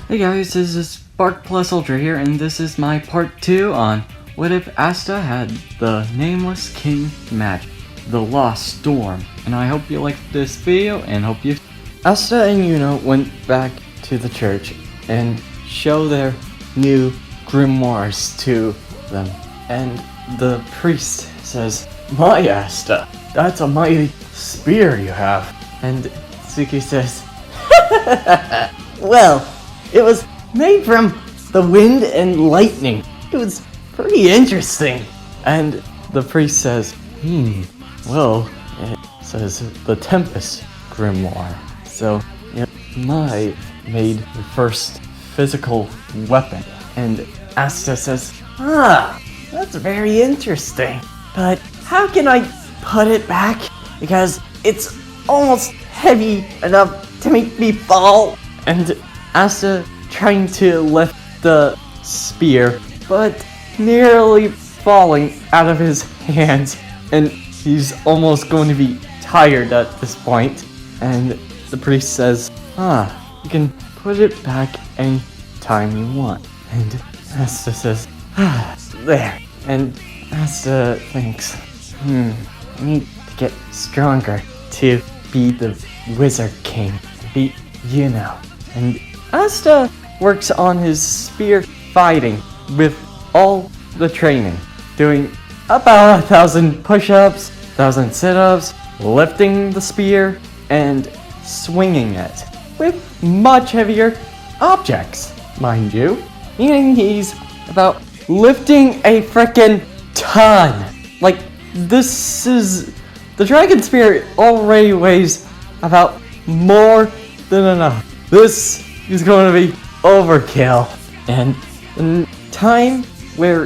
Hey guys, this is Spark Plus Ultra here, and this is my part 2 on what if Asta had the Nameless King magic, the Lost Storm. And I hope you liked this video, and hope you... Asta and Yuno went back to the church and show their new grimoires to them. And the priest says, "My Asta, that's a mighty spear you have." And Suki says, "Well, it was made from the wind and lightning. It was pretty interesting." And the priest says, well, it says the Tempest grimoire. So it might made the first physical weapon." And Asta says, "That's very interesting. But how can I put it back? Because it's almost heavy enough to make me fall." And Asta trying to lift the spear, but nearly falling out of his hands, and he's almost going to be tired at this point. And the priest says, "You can put it back any time you want." And Asta says, "There." And Asta thinks, I need to get stronger to be the Wizard King, beat Yuno. And Asta works on his spear fighting with all the training, doing about 1,000 push-ups, 1,000 sit-ups, lifting the spear, and swinging it with much heavier objects, mind you. Meaning he's about lifting a frickin' ton. Like, this is... the dragon spear already weighs about more than enough. This is going to be overkill. And the time where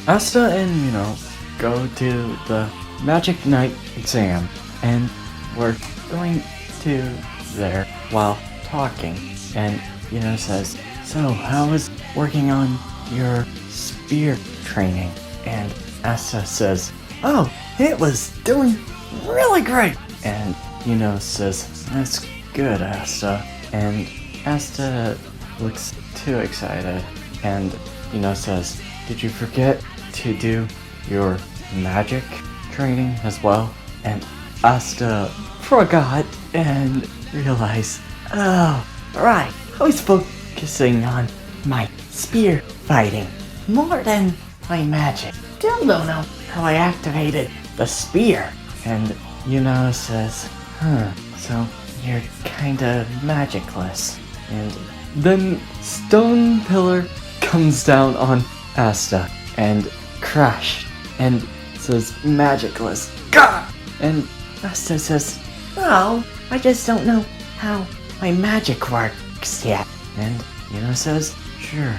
Asta and Yuno go to the Magic Night exam, and we're going to there while talking, and Yuno says, "So, how is working on your spear training?" And Asta says, "Oh, it was doing really great." And Yuno says, "That's good, Asta." And Asta looks too excited, and Yuno says, "Did you forget to do your magic training as well?" And Asta forgot and realized, "Oh, right, I was focusing on my spear fighting more than my magic. Still don't know how I activated the spear." And Yuno says, "So you're kinda magicless." And then Stone Pillar comes down on Asta and crash and says, "Magicless." Gah! And Asta says, "Oh, I just don't know how my magic works yet." And Yuno says, "Sure."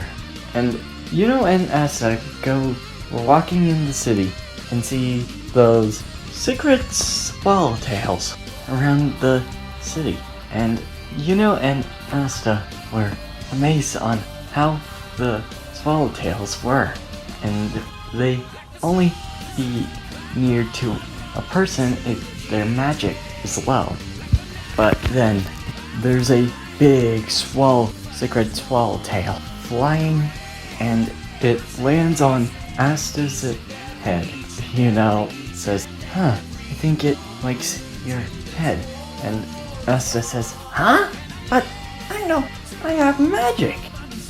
And Yuno and Asta go walking in the city and see those secret swallowtails around the city. And Yuno and Asta were amazed on how the swallowtails were, and they only be near to a person if their magic is low. But then there's a big secret swallowtail flying, and it lands on Asta's head. Yuno says, "I think it likes your head." And Asta says, "Huh? But I know I have magic."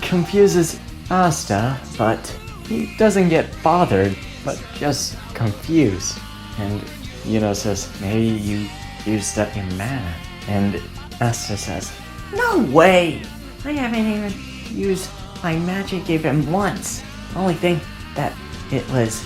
Confuses Asta, but he doesn't get bothered, but just confused. And Yuno says, "Maybe you used up your mana." And Asta says, "No way! I haven't even used my magic even once. Only thing that it was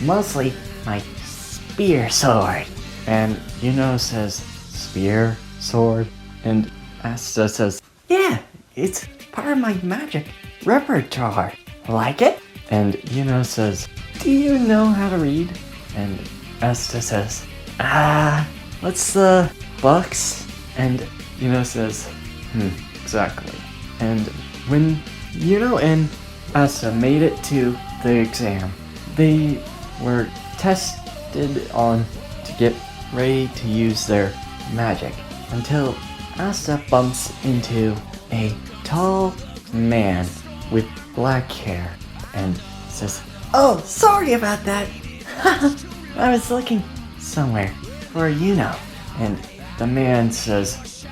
mostly my spear sword." And Yuno says, "Spear sword?" And Asta says, "Yeah, it's part of my magic repertoire. Like it?" And Yuno says, "Do you know how to read?" And Asta says, "What's the books?" And Yuno says, exactly." And when Yuno and Asta made it to the exam, they were tested on to get ready to use their magic, until Asta bumps into a tall man with black hair and says, "Oh, sorry about that. I was looking somewhere for And the man says,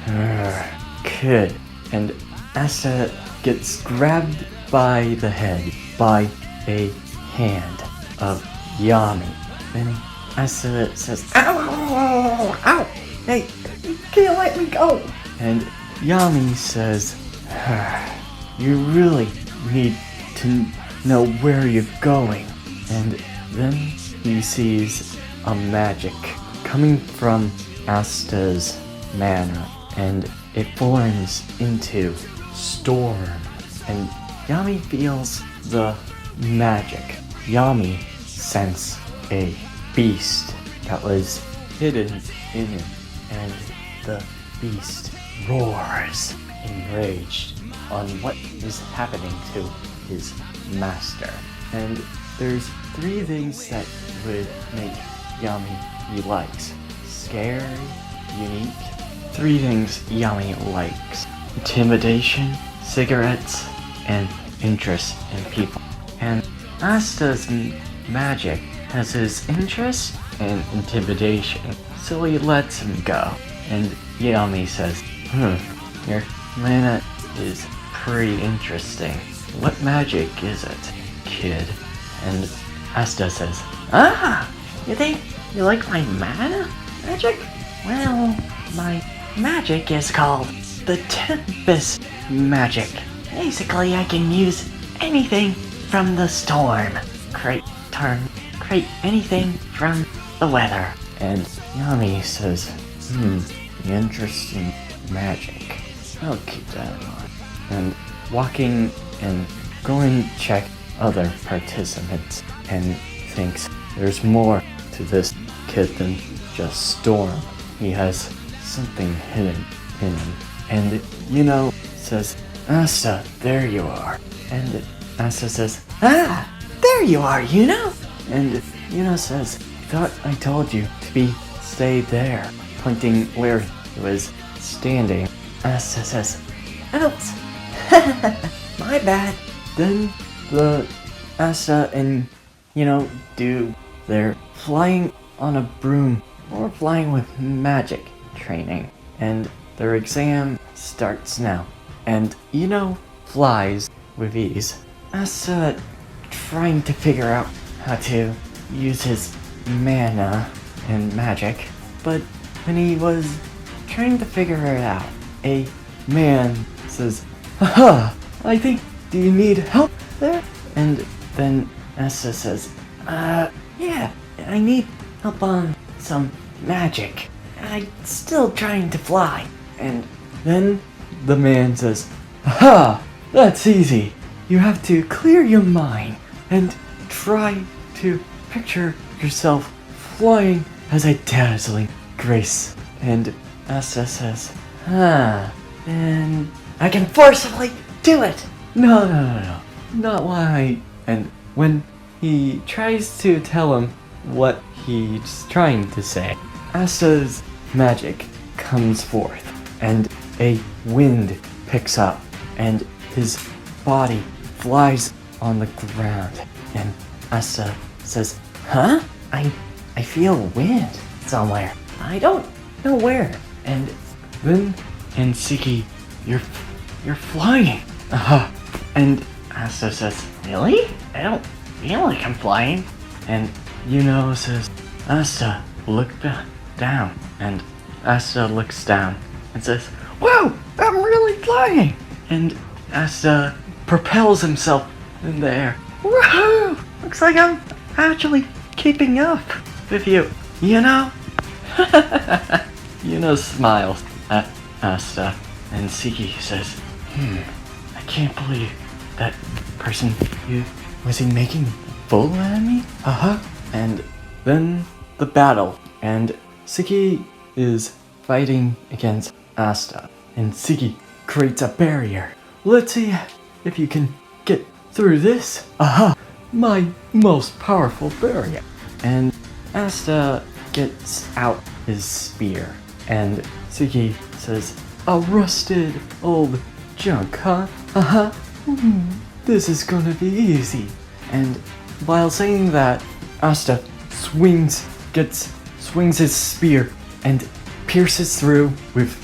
"Kid." And Asta gets grabbed by the head by a hand of Yami. Then Asta says, "Ow, ow, ow, ow. Hey, you can't let me go." And Yami says, "You really need to know where you're going." And then he sees a magic coming from Asta's mana, and it forms into storm. And Yami feels the magic. Yami sensed a beast that was hidden in him, and the beast roars, enraged on what is happening to his master. And there's 3 things that would make Yami he likes. Scary, unique. 3 things Yami likes: intimidation, cigarettes, and interest in people. And Asta's magic has his interest and intimidation, so he lets him go. And Yami says, your mana is pretty interesting. What magic is it, kid?" And Asta says, "You think you like my mana magic? Well, my magic is called the Tempest magic. Basically, I can use anything from the storm. Create anything from the weather." And Yami says, interesting magic. I'll keep that in mind. And walking and going to check other participants and thinks there's more to this kid than just storm. He has something hidden in him. And says, "Asta, there you are." And Asta says, "There you are, And says, "Thought I told you to stay there," pointing where he was standing. Asta says, "Oops, my bad." Then the Asta and they're flying on a broom or flying with magic training, and their exam starts now. And flies with ease. Asta trying to figure out how to use his mana and magic, but when he was trying to figure it out, a man says, "I think, do you need help there?" And then Asta says, "Yeah, I need help on some magic. I'm still trying to fly." And then the man says, "That's easy. You have to clear your mind and try to picture yourself flying as a dazzling grace." And Asta says, "Then I can forcibly do it." No, not why." And when he tries to tell him what he's trying to say, Asta's magic comes forth, and a wind picks up, and his body flies on the ground. And Asta says, I feel wind somewhere. I don't know where." And then, and Siki, you're flying. And Asta says, "Really? I don't feel like I'm flying." And says, "Asta, look down." And Asta looks down and says, "Whoa, I'm really flying." And Asta propels himself in the air. "Woohoo! Looks like I'm actually keeping up with you, smiles at Asta, and Siki says, "I can't believe that person. Was he making a fool out of me?" And then the battle, and Siki is fighting against Asta, and Siki creates a barrier. "Let's see if you can get through this." My most powerful barrier. And Asta gets out his spear, and Siki says, "A rusted old junk, huh? Uh-huh. This is gonna be easy. And while saying that, Asta swings his spear and pierces through with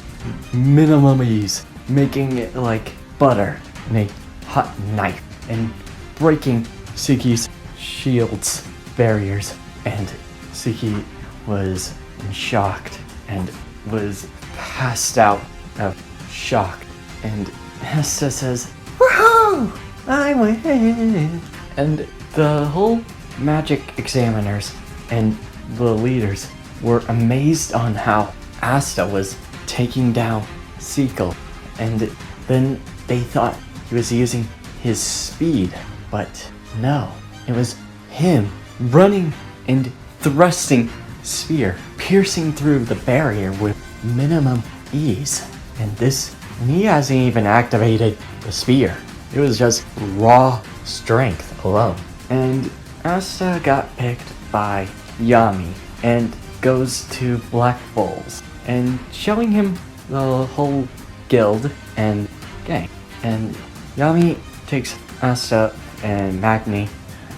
minimum ease, making it like butter in a hot knife and breaking Suki's shield's barriers. And Suki was shocked and was passed out of shock. And Asta says, "Woohoo! I win!" And the whole magic examiners and the leaders were amazed on how Asta was taking down Sequel, and then they thought he was using his speed, but no, it was him running and thrusting spear, piercing through the barrier with minimum ease. And he hasn't even activated the spear. It was just raw strength alone. And Asta got picked by Yami and goes to Black Bulls and showing him the whole guild and gang. And Yami takes Asta and Magni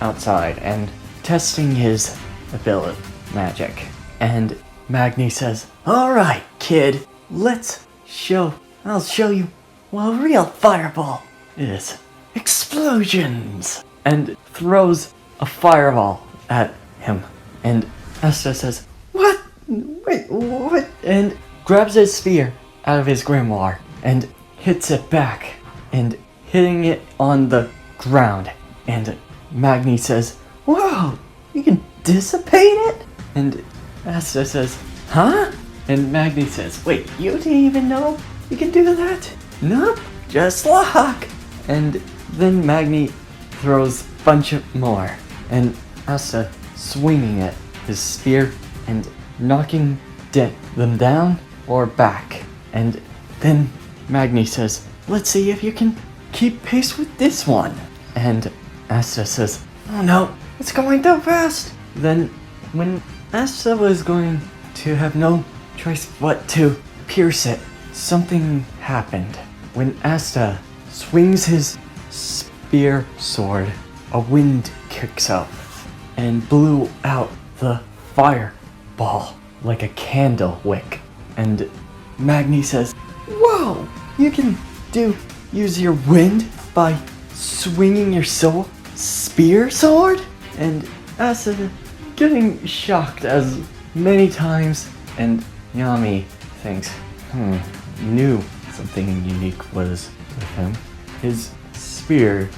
outside and testing his ability magic. And Magni says, "Alright, kid, I'll show you what a real fireball is. Explosions!" And throws a fireball at him. And Asta says, "What? Wait, what?" And grabs his spear out of his grimoire and hits it back, and hitting it on the ground. And Magni says, "Whoa, you can dissipate it?" And Asta says, "Huh?" And Magni says, "Wait, you didn't even know you can do that?" "Nope, just luck." And then Magni throws a bunch of more, and Asta swinging at his spear and knocking them down or back. And then Magni says, "Let's see if you can keep pace with this one." And Asta says, "Oh no, it's going too fast." Then when Asta was going to have no choice but to pierce it, something happened. When Asta swings his spear sword, a wind kicks up and blew out the fireball like a candle wick. And Magni says, "Whoa, you can use your wind by swinging your spear sword?" And Asta getting shocked as many times, and Yami thinks, knew something unique was with him. His spear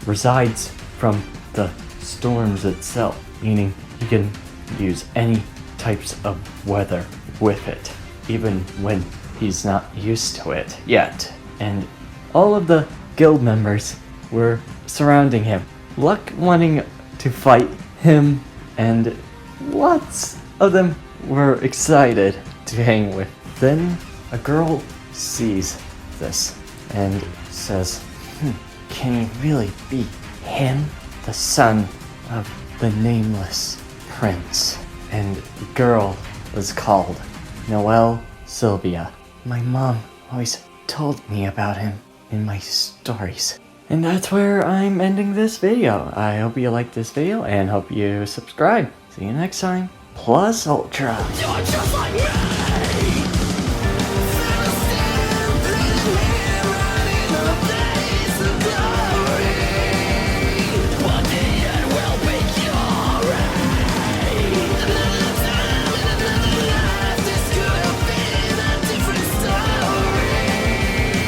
resides from the storms itself, meaning he can use any types of weather with it, even when he's not used to it yet. And all of the guild members were surrounding him, Luck wanting to fight him, and lots of them were excited to hang with. Then a girl sees this and says, "Can he really be him? The son of the Nameless Prince." And the girl was called Noelle Sylvia. My mom always told me about him in my stories. And that's where I'm ending this video. I hope you liked this video and hope you subscribe. See you next time. Plus Ultra. You're just like